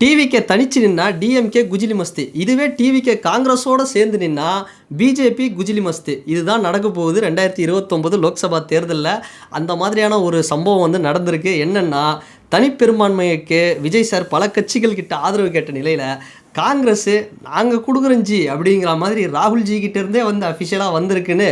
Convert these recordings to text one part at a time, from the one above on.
TVK தனிச்சு நின்னா DMK குஜிலி மஸ்தி. இதுவே டிவிகே காங்கிரஸோடு சேர்ந்து நின்னா பிஜேபி குஜிலி மஸ்தி. இதுதான் நடக்க போகுது 2029 லோக்சபா தேர்தலில். அந்த மாதிரியான ஒரு சம்பவம் வந்து நடந்திருக்கு. என்னென்னா, தனிப்பெரும்பான்மைக்கு விஜய் சார் பல கட்சிகள் கிட்ட ஆதரவு கேட்ட நிலையில் காங்கிரஸு நாங்கள் கொடுக்குறோம் ஜி அப்படிங்கிற மாதிரி ராகுல்ஜி கிட்டேருந்தே வந்து அஃபிஷியலாக வந்திருக்குன்னு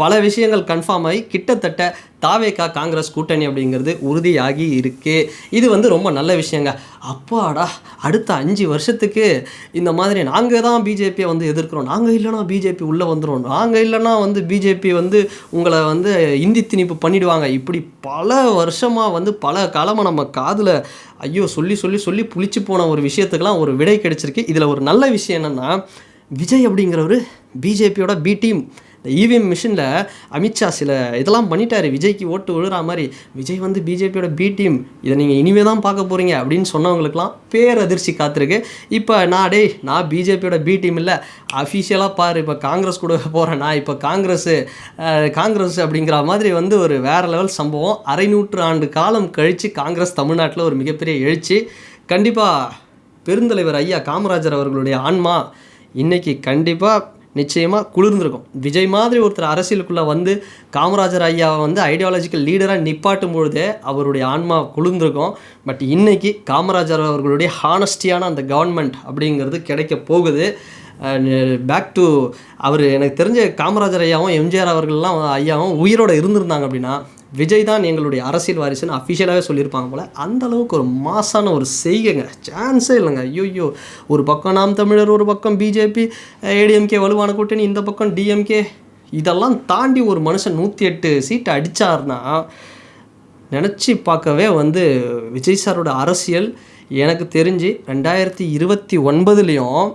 பல விஷயங்கள் கன்ஃபார்ம் ஆகி கிட்டத்தட்ட தாவேகா காங்கிரஸ் கூட்டணி அப்படிங்கிறது உறுதியாகி இருக்குது. இது வந்து ரொம்ப நல்ல விஷயங்க. அப்பாடா, அடுத்த 5 வருஷத்துக்கு இந்த மாதிரி நாங்கள் தான் பிஜேபியை வந்து எதிர்க்கிறோம், நாங்கள் இல்லைனா பிஜேபி உள்ளே வந்துடும், நாங்கள் இல்லைனா வந்து பிஜேபி வந்து உங்களை வந்து இந்தி திணிப்பு பண்ணிவிடுவாங்க, இப்படி பல வருஷமாக வந்து பல காலமாக நம்ம காதில் ஐயோ சொல்லி சொல்லி சொல்லி புளிச்சு போன ஒரு விஷயத்துக்கெல்லாம் ஒரு விடை கிடைச்சிருக்கு. இதில் ஒரு நல்ல விஷயம் என்னென்னா, விஜய் அப்படிங்கிறவர் பிஜேபியோட பி டீம். இந்த இவிஎம் மிஷினில் அமித்ஷா சில இதெல்லாம் பண்ணிட்டார், விஜய்க்கு ஓட்டு விழுற மாதிரி. விஜய் வந்து பிஜேபியோட பி டீம், இதை நீங்கள் இனிமேல் தான் பார்க்க போகிறீங்க அப்படின்னு சொன்னவங்களுக்குலாம் பேரதிர்ச்சி காத்திருக்கு. இப்போ நான் பிஜேபியோட பி டீம் இல்லை, அஃபிஷியலாக பாரு, இப்போ காங்கிரஸ் கூட போகிறேன், நான் இப்போ காங்கிரஸ் அப்படிங்கிற மாதிரி வந்து ஒரு வேறு லெவல் சம்பவம். 1/2 ஆண்டு காலம் கழித்து காங்கிரஸ் தமிழ்நாட்டில் ஒரு மிகப்பெரிய எழுச்சி. கண்டிப்பாக பெருந்தலைவர் ஐயா காமராஜர் அவர்களுடைய ஆன்மா இன்றைக்கி கண்டிப்பாக நிச்சயமாக குளிர்ந்திருக்கும். விஜய் மாதிரி ஒருத்தர் அரசியலுக்குள்ளே வந்து காமராஜர் ஐயாவை வந்து ஐடியாலஜிக்கல் லீடராக நிப்பாட்டும் பொழுதே அவருடைய ஆன்மா குளிர்ந்திருக்கும். பட் இன்றைக்கி காமராஜர் அவர்களுடைய ஹானஸ்டியான அந்த கவர்மெண்ட் அப்படிங்கிறது கிடைக்க போகுது. பேக் டு அவர், எனக்கு தெரிஞ்ச காமராஜர் ஐயாவும் எம்ஜிஆர் அவர்கள்லாம் ஐயாவும் உயிரோடு இருந்திருந்தாங்க அப்படின்னா விஜய் தான் எங்களுடைய அரசியல் வாரிசுன்னு அஃபிஷியலாகவே சொல்லியிருப்பாங்க போல். அந்தளவுக்கு ஒரு மாசான ஒரு செய்கைங்க, சான்ஸே இல்லைங்க. ஐயோ, ஒரு பக்கம் நாம் தமிழர், ஒரு பக்கம் பிஜேபி, ஏடிஎம்கே வலுவான கூட்டணி, இந்த பக்கம் டிஎம்கே, இதெல்லாம் தாண்டி ஒரு மனுஷன் 108 சீட்டை அடித்தார்னா நினச்சி பார்க்கவே வந்து விஜய் சாரோட அரசியல் எனக்கு தெரிஞ்சு 2029லேயும்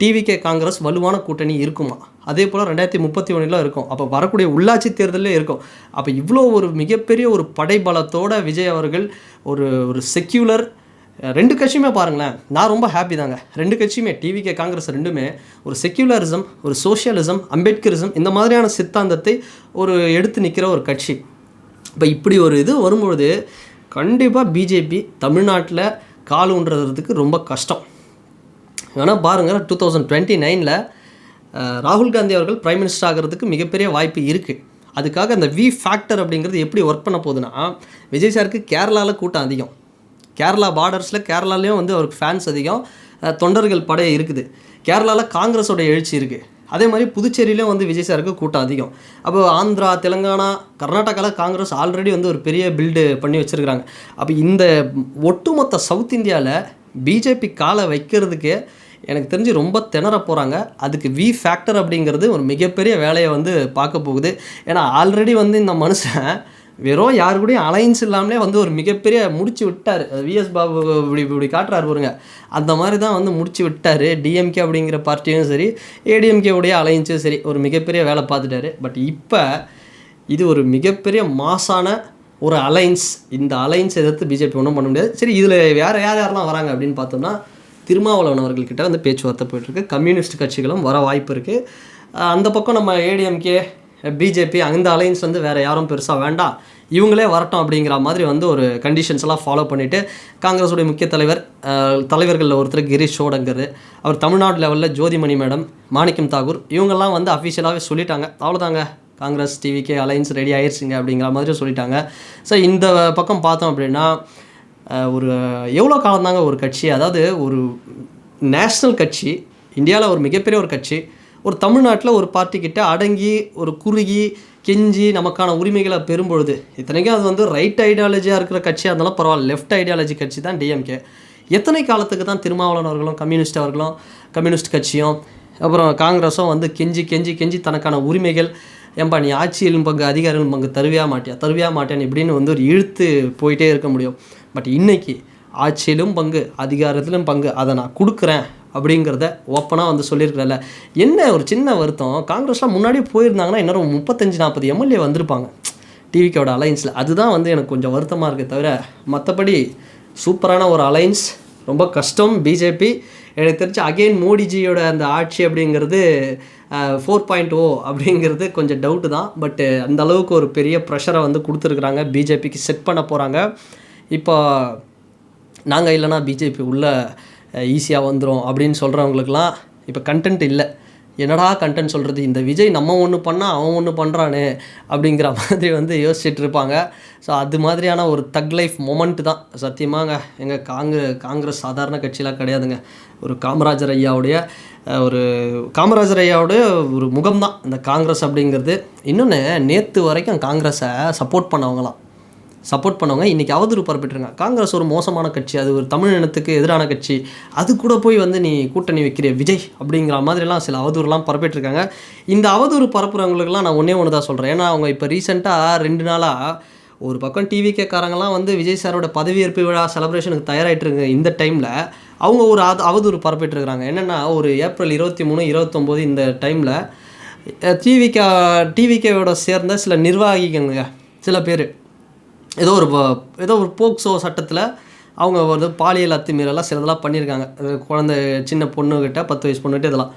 டிவிகே காங்கிரஸ் வலுவான கூட்டணி இருக்குமா, அதே போல் 2031 இருக்கும். அப்போ வரக்கூடிய உள்ளாட்சி தேர்தலே இருக்கும். அப்போ இவ்வளோ ஒரு மிகப்பெரிய ஒரு படைபலத்தோட விஜய் அவர்கள் ஒரு செக்யூலர், 2 கட்சியுமே பாருங்களேன், நான் ரொம்ப ஹாப்பி தாங்க. 2 கட்சியுமே, டிவிகே காங்கிரஸ் ரெண்டுமே ஒரு செக்யூலரிசம், ஒரு சோஷியலிசம், அம்பேத்கரிசம், இந்த மாதிரியான சித்தாந்தத்தை எடுத்து நிற்கிற ஒரு கட்சி. இப்போ இப்படி ஒரு இது வரும்பொழுது கண்டிப்பாக பிஜேபி தமிழ்நாட்டில் கால் ஊன்றதுக்கு ரொம்ப கஷ்டம். ஆனால் பாருங்கள், 2029 ராகுல் காந்தி அவர்கள் பிரைம் மினிஸ்டர் ஆகிறதுக்கு மிகப்பெரிய வாய்ப்பு இருக்குது. அதுக்காக அந்த வி ஃபேக்டர் அப்படிங்கிறது எப்படி ஒர்க் பண்ண போகுதுன்னா, விஜய் சாருக்கு கேரளாவில் கூட்டம் அதிகம், கேரளா பார்டர்ஸில் கேரளாலேயும் வந்து அவருக்கு ஃபேன்ஸ் அதிகம், தொண்டர்கள் படை இருக்குது. கேரளாவில் காங்கிரஸோட எழுச்சி இருக்குது. அதே மாதிரி புதுச்சேரியிலையும் வந்து விஜய் சாருக்கு கூட்டம் அதிகம். அப்போ ஆந்திரா, தெலுங்கானா, கர்நாடகாவில் காங்கிரஸ் ஆல்ரெடி வந்து ஒரு பெரிய பில்டு பண்ணி வச்சுருக்கிறாங்க. அப்போ இந்த ஒட்டுமொத்த சவுத் இந்தியாவில் பிஜேபி காலை வைக்கிறதுக்கு எனக்கு தெரிஞ்சு ரொம்ப திணற போகிறாங்க. அதுக்கு வி ஃபேக்டர் அப்படிங்கிறது ஒரு மிகப்பெரிய வேலையை வந்து பார்க்க போகுது. ஏன்னா ஆல்ரெடி வந்து இந்த மனுஷன் வெறும் யாரு கூடயும் அலைன்ஸ் இல்லாமலே வந்து ஒரு மிகப்பெரிய முடிச்சு விட்டார். விஎஸ் பாபு இப்படி காட்டுறாரு பாருங்க, அந்த மாதிரி தான் வந்து முடிச்சு விட்டார். டிஎம்கே அப்படிங்கிற பார்ட்டியும் சரி, ஏடிஎம்கேவுடைய அலைன்ஸும் சரி, ஒரு மிகப்பெரிய வேலை பார்த்துட்டாரு. பட் இப்போ இது ஒரு மிகப்பெரிய மாசான ஒரு அலைன்ஸ். இந்த அலைன்ஸ் எதிர்த்து பிஜேபி ஒன்றும் பண்ண முடியாது. சரி, இதில் யாரெல்லாம் வராங்க அப்படின்னு பார்த்தோம்னா, திருமாவளவன் அவர்கள்கிட்ட வந்து பேச்சுவார்த்தை போயிட்டுருக்கு. கம்யூனிஸ்ட் கட்சிகளும் வர வாய்ப்பு இருக்குது. அந்த பக்கம் நம்ம ஏடிஎம்கே, பிஜேபி, அந்த அலைன்ஸ் வந்து வேறு யாரும் பெருசாக வேண்டாம், இவங்களே வரட்டும் அப்படிங்கிற மாதிரி வந்து ஒரு கண்டிஷன்ஸ் எல்லாம் ஃபாலோ பண்ணிவிட்டு, காங்கிரஸுடைய முக்கிய தலைவர்களில் ஒருத்தர் கிரீஷ் ஷோடங்கர், அவர் தமிழ்நாடு லெவலில் ஜோதிமணி மேடம், மாணிக்கம் தாகூர், இவங்கெல்லாம் வந்து அஃபிஷியலாகவே சொல்லிட்டாங்க, அவ்வளோதாங்க காங்கிரஸ் டிவிகே அலைன்ஸ் ரெடி ஆயிடுச்சுங்க அப்படிங்கிற மாதிரி சொல்லிட்டாங்க. ஸோ இந்த பக்கம் பார்த்தோம் அப்படின்னா, ஒரு எவ்வளோ காலம் தாங்க ஒரு கட்சி, அதாவது ஒரு நேஷ்னல் கட்சி, இந்தியாவில் ஒரு மிகப்பெரிய ஒரு கட்சி, ஒரு தமிழ்நாட்டில் ஒரு பார்ட்டிக்கிட்ட அடங்கி ஒரு குறுகி கெஞ்சி நமக்கான உரிமைகளை பெறும்பொழுது, இத்தனைக்கும் அது வந்து ரைட் ஐடியாலஜியாக இருக்கிற கட்சியாக இருந்தாலும் பரவாயில்ல, லெஃப்ட் ஐடியாலஜி கட்சி தான் டிஎம்கே. எத்தனை காலத்துக்கு தான் திருமாவளவன் அவர்களும் கம்யூனிஸ்ட் கட்சியும் அப்புறம் காங்கிரஸும் வந்து கெஞ்சி தனக்கான உரிமைகள், ஏன்பா நீ ஆட்சியிலும் பங்கு அதிகாரிகளும் பங்கு தருவியா மாட்டேன் இப்படின்னு வந்து ஒரு இழுத்து போயிட்டே இருக்க முடியும். பட் இன்றைக்கி ஆட்சியிலும் பங்கு அதிகாரத்திலும் பங்கு, அதை நான் கொடுக்குறேன் அப்படிங்கிறத ஓப்பனாக வந்து சொல்லியிருக்கிறல்ல. என்ன ஒரு சின்ன வருத்தம், காங்கிரஸ்லாம் முன்னாடியே போயிருந்தாங்கன்னா இன்னும் 35-40 எம்எல்ஏ வந்திருப்பாங்க டிவிக்கோட அலைன்ஸில். அதுதான் வந்து எனக்கு கொஞ்சம் வருத்தமாக இருக்குது. தவிர மற்றபடி சூப்பரான ஒரு அலைன்ஸ். ரொம்ப கஷ்டம் பிஜேபி. எனக்கு தெரிஞ்சு அகெயின் மோடிஜியோட அந்த ஆட்சி அப்படிங்கிறது 4.0 அப்படிங்கிறது கொஞ்சம் டவுட்டு தான். பட்டு அந்த அளவுக்கு ஒரு பெரிய ப்ரெஷரை வந்து கொடுத்துருக்குறாங்க, பிஜேபிக்கு செட் பண்ண போகிறாங்க. இப்போ நாங்கள் இல்லைனா பிஜேபி உள்ளே ஈஸியாக வந்துடும் அப்படின்னு சொல்கிறவங்களுக்குலாம் இப்போ கண்டென்ட் இல்லை. என்னடா கண்டென்ட் சொல்கிறது, இந்த விஜய் நம்ம ஒன்று பண்ணால் அவன் ஒன்று பண்ணுறானே அப்படிங்கிற மாதிரி வந்து யோசிச்சுட்டு இருப்பாங்க. ஸோ அது மாதிரியான ஒரு தக் லைஃப் மொமெண்ட்டு தான் சத்தியமாங்க. எங்கள் காங்கிரஸ் சாதாரண கட்சியெலாம் கிடையாதுங்க. ஒரு காமராஜர் ஐயாவுடைய ஒரு முகம்தான் இந்த காங்கிரஸ் அப்படிங்கிறது. இன்னொன்று, நேற்று வரைக்கும் காங்கிரஸை சப்போர்ட் பண்ணவங்க இன்றைக்கி அவதூறு பரப்பிட்டுருங்க. காங்கிரஸ் ஒரு மோசமான கட்சி, அது ஒரு தமிழ் இனத்துக்கு எதிரான கட்சி, அது கூட போய் வந்து நீ கூட்டணி வைக்கிற விஜய் அப்படிங்கிற மாதிரிலாம் சில அவதூறுலாம் பரப்பிட்டுருக்காங்க. இந்த அவதூறு பரப்புறவங்களுக்குலாம் நான் ஒன்று தான் சொல்கிறேன். ஏன்னா அவங்க இப்போ ரீசெண்டாக 2 நாளாக ஒரு பக்கம் டிவிகேக்காரங்களாம் வந்து விஜய் சாரோட பதவியேற்பு விழா செலிப்ரேஷனுக்கு தயாராகிட்டுருங்க. இந்த டைமில் அவங்க ஒரு அவதூறு பரப்பிட்டுருக்குறாங்க. என்னென்னா, ஒரு ஏப்ரல் 23, 29 இந்த டைமில் டிவிகேவோட சேர்ந்த சில நிர்வாகிகங்க சில பேர் ஏதோ ஒரு போக்சோ சட்டத்தில் அவங்க வந்து பாலியல் அத்துமீறலாம் சிலதெல்லாம் பண்ணியிருக்காங்க. குழந்தை சின்ன பொண்ணுக்கிட்ட 10 வயசு பொண்ணுக்கிட்ட இதெல்லாம்.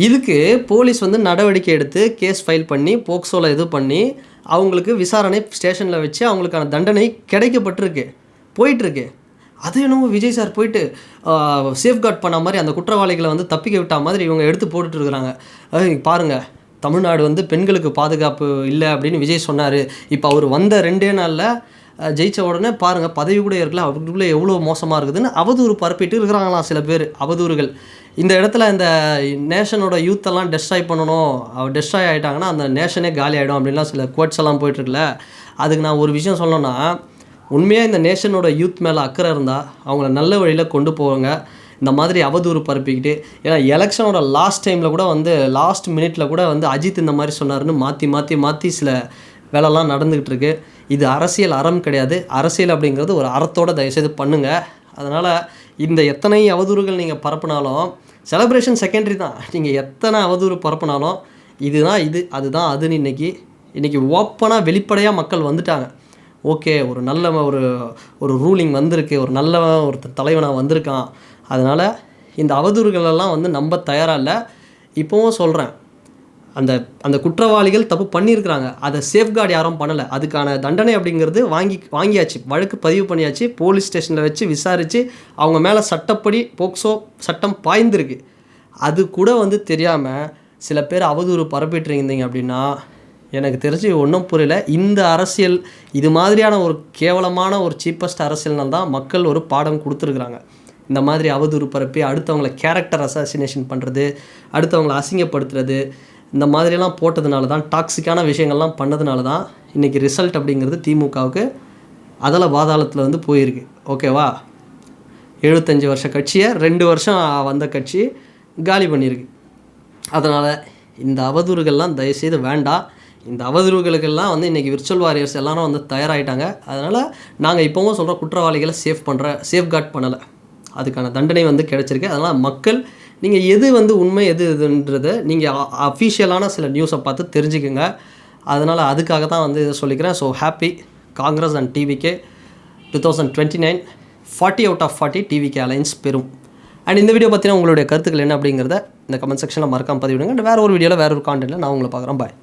இதுக்கு போலீஸ் வந்து நடவடிக்கை எடுத்து கேஸ் ஃபைல் பண்ணி போக்சோவில் இது பண்ணி அவங்களுக்கு விசாரணை ஸ்டேஷனில் வச்சு அவங்களுக்கான தண்டனை கிடைக்கப்பட்டிருக்கு, போயிட்டுருக்கு. அது என்னமோ விஜய் சார் போயிட்டு சேஃப்கார்ட் பண்ண மாதிரி அந்த குற்றவாளிகளை வந்து தப்பிக்க விட்டா மாதிரி இவங்க எடுத்து போட்டுட்ருக்குறாங்க. பாருங்கள், தமிழ்நாடு வந்து பெண்களுக்கு பாதுகாப்பு இல்லை அப்படின்னு விஜய் சொன்னார். இப்போ அவர் வந்த 2 நாளில் ஜெயித்த உடனே பாருங்கள் பதவி கூட இருக்கல, அவருக்குள்ளே எவ்வளோ மோசமாக இருக்குதுன்னு அவதூறு பரப்பிட்டு இருக்கிறாங்களாம் சில பேர். அவதூறுகள் இந்த இடத்துல இந்த நேஷனோட யூத்தெல்லாம் டெஸ்ட்ராய் பண்ணணும், டெஸ்ட்ராய் ஆகிட்டாங்கன்னா அந்த நேஷனே காலி ஆகிடும் அப்படின்லாம் சில கோட்ஸ் எல்லாம் போயிட்டுருக்குல்ல. அதுக்கு நான் ஒரு விஷயம் சொல்லணும்னா, உண்மையாக இந்த நேஷனோட யூத் மேலே அக்கறை இருந்தால் அவங்கள நல்ல வழியில் கொண்டு போவாங்க. இந்த மாதிரி அவதூறு பரப்பிக்கிட்டு, ஏன்னா எலெக்ஷனோட லாஸ்ட் டைமில் கூட வந்து லாஸ்ட் மினிட்ல கூட வந்து அஜித் இந்த மாதிரி சொன்னார்னு மாற்றி சில வேலைலாம் நடந்துக்கிட்டு இருக்கு. இது அரசியல் அறம் கிடையாது. அரசியல் அப்படிங்கிறது ஒரு அறத்தோடு தயவுசெய்து பண்ணுங்கள். அதனால் இந்த எத்தனை அவதூறுகள் நீங்கள் பரப்புனாலும் செலிப்ரேஷன் செகண்டரி தான். நீங்கள் எத்தனை அவதூறு பரப்புனாலும் இதுதான் இது, அதுதான் அதுன்னு இன்றைக்கி ஓப்பனாக வெளிப்படையாக மக்கள் வந்துட்டாங்க. ஓகே, ஒரு நல்ல ஒரு ரூலிங் வந்திருக்கு, ஒரு நல்ல ஒரு தலைவனாக வந்திருக்கான். அதனால் இந்த அவதூறுகளெல்லாம் வந்து நம்ப தயாராக இல்லை. இப்போவும் சொல்கிறேன், அந்த குற்றவாளிகள் தப்பு பண்ணியிருக்கிறாங்க, அதை சேஃப்கார்டு யாரும் பண்ணலை. அதுக்கான தண்டனை அப்படிங்கிறது வாங்கியாச்சு, வழக்கு பதிவு பண்ணியாச்சு, போலீஸ் ஸ்டேஷனில் வச்சு விசாரித்து அவங்க மேலே சட்டப்படி போக்சோ சட்டம் பாய்ந்திருக்கு. அது கூட வந்து தெரியாமல் சில பேர் அவதூறு பரப்பிட்டுருந்தீங்க அப்படின்னா எனக்கு தெரிஞ்சு ஒன்றும் புரியல. இந்த அரசியல் இது மாதிரியான ஒரு கேவலமான ஒரு சீப்பஸ்ட் அரசியல்னால் தான் மக்கள் ஒரு பாடம் கொடுத்துருக்குறாங்க. இந்த மாதிரி அவதூறு பரப்பி அடுத்தவங்களை கேரக்டர் அசாசினேஷன் பண்ணுறது, அடுத்தவங்களை அசிங்கப்படுத்துறது, இந்த மாதிரியெல்லாம் போட்டதுனால தான், டாக்ஸிக்கான விஷயங்கள்லாம் பண்ணதுனால தான் இன்றைக்கி ரிசல்ட் அப்படிங்கிறது திமுகவுக்கு அதில் பாதாளத்தில் வந்து போயிருக்கு. ஓகேவா, 75 வருஷ கட்சியை 2 வருஷம் வந்த கட்சி காலி பண்ணியிருக்கு. அதனால் இந்த அவதூறுகள்லாம் தயவுசெய்து வேண்டாம். இந்த அவதூறுகளுக்கெல்லாம் வந்து இன்றைக்கி விர்ச்சுவல் வாரியர்ஸ் எல்லாரும் வந்து தயாராகிட்டாங்க. அதனால் நாங்கள் இப்போவும் சொல்கிற குற்றவாளிகளை சேஃப்கார்ட் பண்ணலை, அதுக்கான தண்டனை வந்து கிடச்சிருக்கு. அதனால் மக்கள் நீங்கள் எது வந்து உண்மை எது இதுன்றதை நீங்கள் அஃபீஷியலான சில நியூஸை பார்த்து தெரிஞ்சுக்குங்க. அதனால் அதுக்காக தான் வந்து இதை சொல்லிக்கிறேன். So happy Congress and TVK 2029 40 out of 40 TVK alliance பெறும். அண்ட் இந்த வீடியோ பற்றின உங்களுடைய கருத்துக்கள் என்ன அப்படிங்கிறத இந்த கமெண்ட் செக்ஷனில் மறக்காமல் பதிவிடுங்க. வேறு ஒரு வீடியோவில் வேறு ஒரு கான்டென்ட்டில் நான் உங்களை பார்க்குறேன். பாய்.